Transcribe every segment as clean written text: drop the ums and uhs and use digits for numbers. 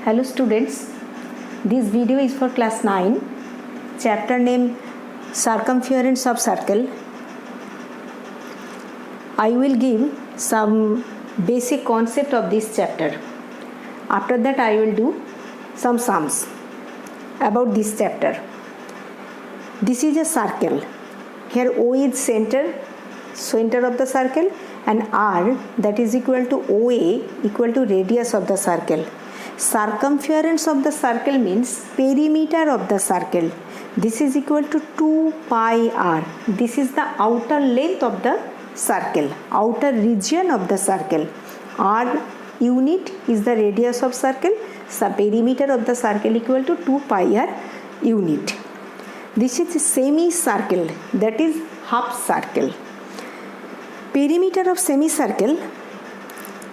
Hello students, this video is for class 9, chapter name Circumference of Circle. I will give some basic concept of this chapter. After that I will do some sums about this chapter. This is a circle. Here O is center of the circle, and R, that is equal to OA, equal to radius of the circle. Circumference of the circle means perimeter of the circle. This is equal to 2 pi r. This is the outer length of the circle, outer region of the circle. R unit is the radius of circle. So perimeter of the circle equal to 2 pi r unit. This is a semicircle, that is half circle. Perimeter of semicircle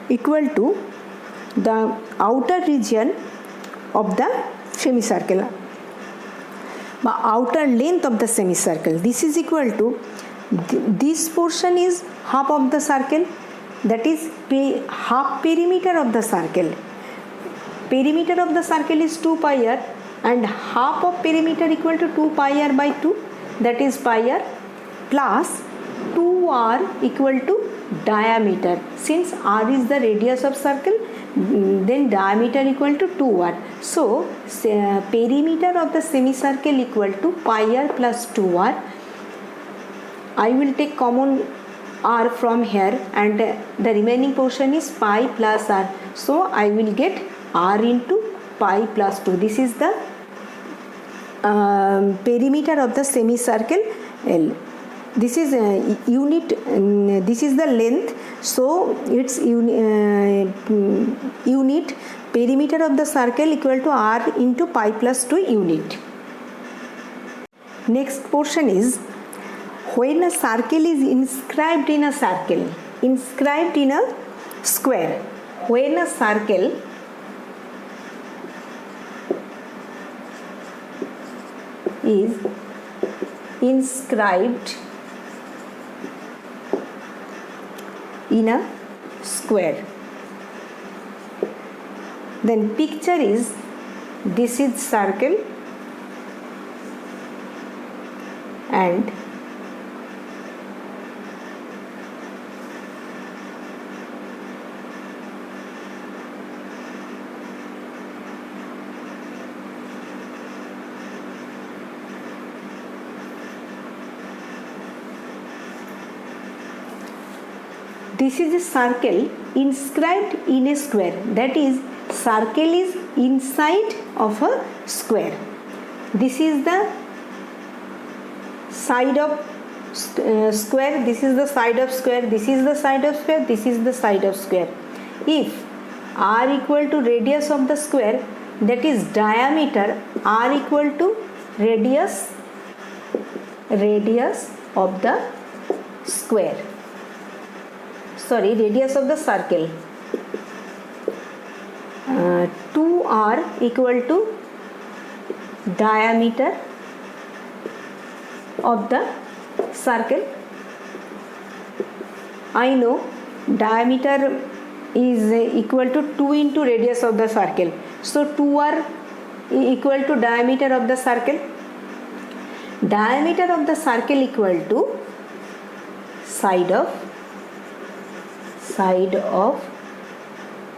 equal to the outer region of the semicircle, the outer length of the semicircle. This is equal to this portion is half of the circle, that is half perimeter of the circle. Perimeter of the circle is 2 pi r, and half of perimeter equal to 2 pi r by 2, that is pi r, plus 2r equal to diameter. Since r is the radius of circle, then diameter equal to 2r. So perimeter of the semicircle equal to pi r plus 2r. I will take common r from here, and the remaining portion is pi plus r. So I will get r into pi plus 2. This is the perimeter of the semicircle L. This is unit, this is the length, so its unit perimeter of the circle equal to r into pi plus 2 unit. Next portion is when a circle is inscribed in a circle, inscribed in a square. When a circle is inscribed in a square, then picture is, this is circle and this is a circle inscribed in a square, that is circle is inside of a square. This is the side of square, this is the side of square, this is the side of square, this is the side of square. If r equal to radius of the square, that is diameter, r equal to radius of the square, radius of the circle, 2r equal to diameter of the circle. I know diameter is equal to 2 into radius of the circle, so 2r equal to diameter of the circle. Diameter of the circle equal to side of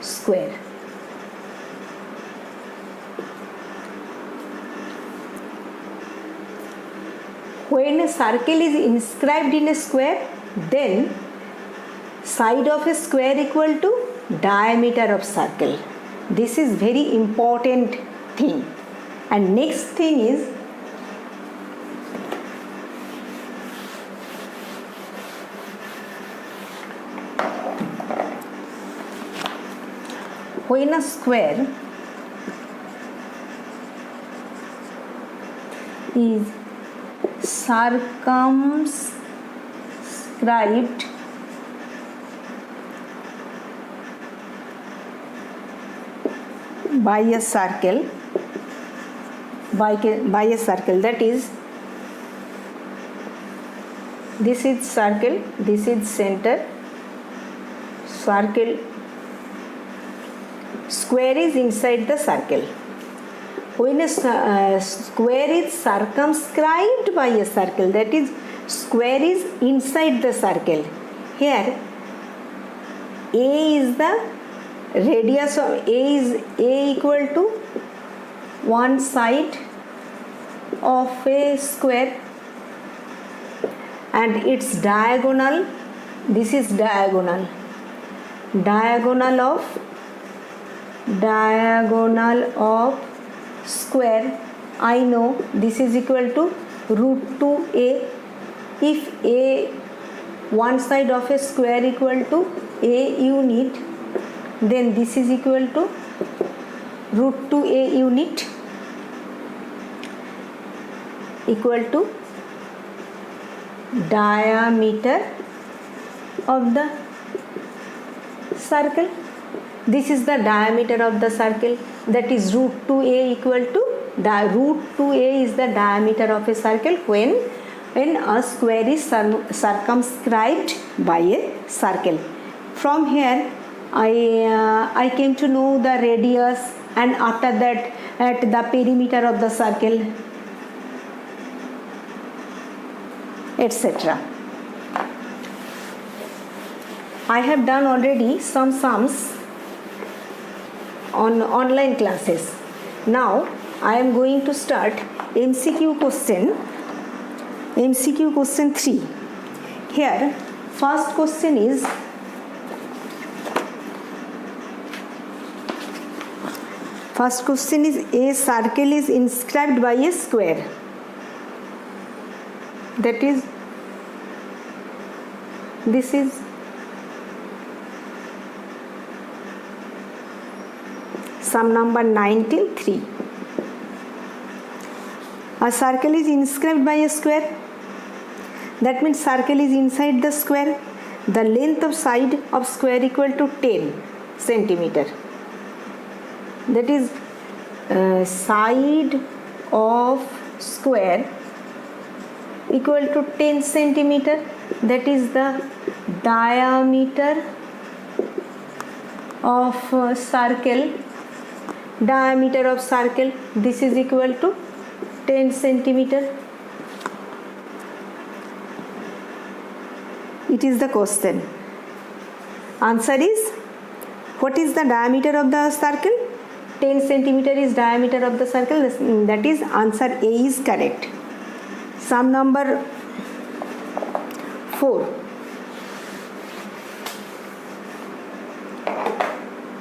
square. When a circle is inscribed in a square, then side of a square equal to diameter of circle. This is very important thing. And next thing is when a square is circumscribed by a circle, that is, this is circle, this is center, circle square is inside the circle. When a square is circumscribed by a circle, that is, square is inside the circle. Here A is the radius of A equal to one side of a square, and its diagonal, this is diagonal of square. I know this is equal to root 2a. If a one side of a square equal to a unit, then this is equal to root 2a unit equal to diameter of the circle. This is the diameter of the circle, that is root 2a equal to root 2a is the diameter of a circle when a square is circumscribed by a circle. From here I came to know the radius, and after that at the perimeter of the circle, etc. I have done already some sums on online classes. Now I am going to start MCQ question 3. Here first question is, a circle is inscribed by a square. That is, this is sum number 19(3). A circle is inscribed by a square. That means circle is inside the square. The length of side of square equal to 10 centimeter. That is, side of square equal to 10 centimeter. That is the diameter of circle. Diameter of circle, this is equal to 10 centimeter. It is the question. Answer is, what is the diameter of the circle? 10 centimeter is diameter of the circle. That is, answer A is correct. Sum number 4.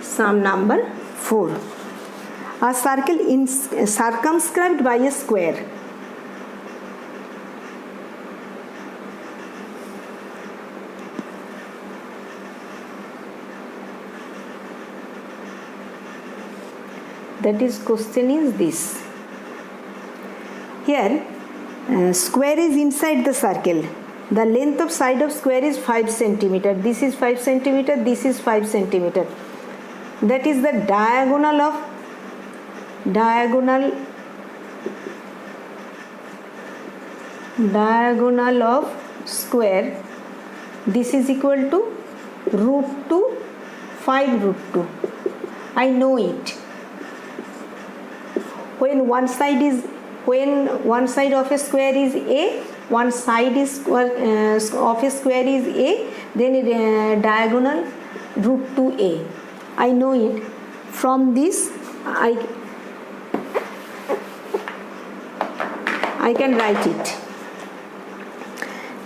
Sum number 4. A circle circumscribed by a square. That is, question is this. Here square is inside the circle. The length of side of square is 5 centimeter. This is 5 centimeter. This is 5 centimeter. That is the diagonal of square. This is equal to root 2, 5 root 2. I know it. When one side of a square is a, one side is of a square is a, then diagonal root 2a. I know it. From this I can write it.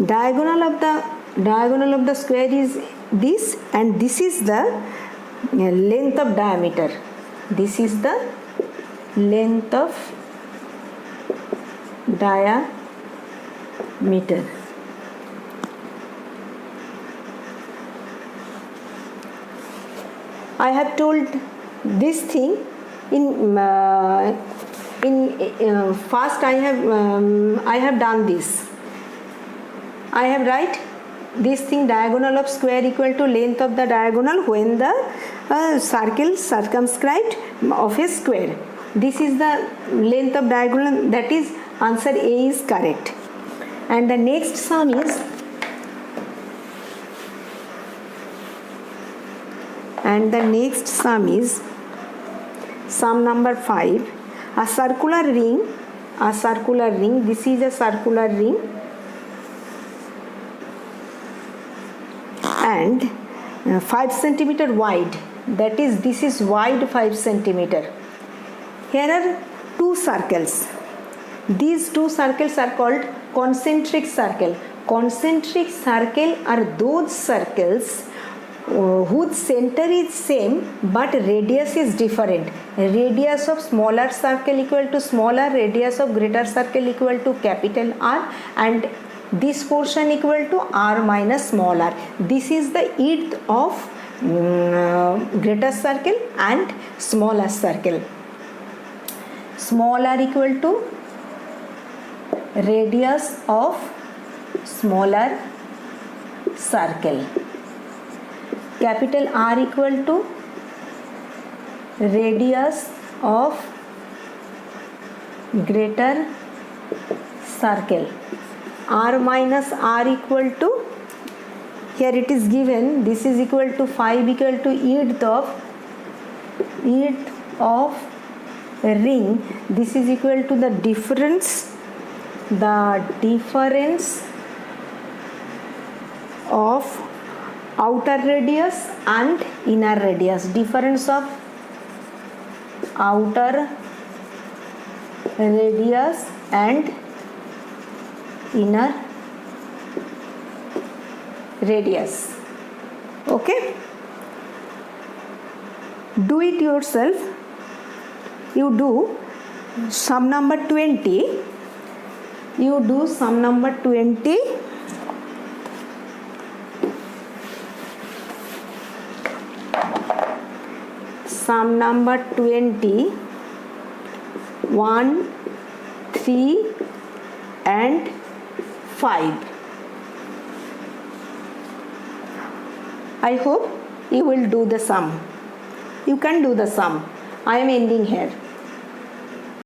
Diagonal of the square is this, and this is the length of diameter. This is the length of diameter. I have told this thing in first I have done this. I have write this thing, diagonal of square equal to length of the diagonal when the circle circumscribed of a square. This is the length of diagonal. That is, answer A is correct. And the next sum is, Sum number 5. A circular ring. This is a circular ring, and 5 centimeter wide. That is, this is wide 5 centimeter. Here are two circles. These two circles are called concentric circle. Concentric circle are those circles whose center is same but radius is different. Radius of smaller circle equal to smaller, radius of greater circle equal to capital R, and this portion equal to R minus small r. This is the width of greater circle and smaller circle. Small r equal to radius of smaller circle. Capital R equal to radius of greater circle. R minus R equal to, here it is given, this is equal to 5 equal to width of ring. This is equal to the difference of outer radius and inner radius. Difference of outer radius and inner radius. Okay, do it yourself. You do sum number 20. You do sum number 20. Sum number 20, 1, 3 and 5. I hope you will do the sum. You can do the sum. I am ending here.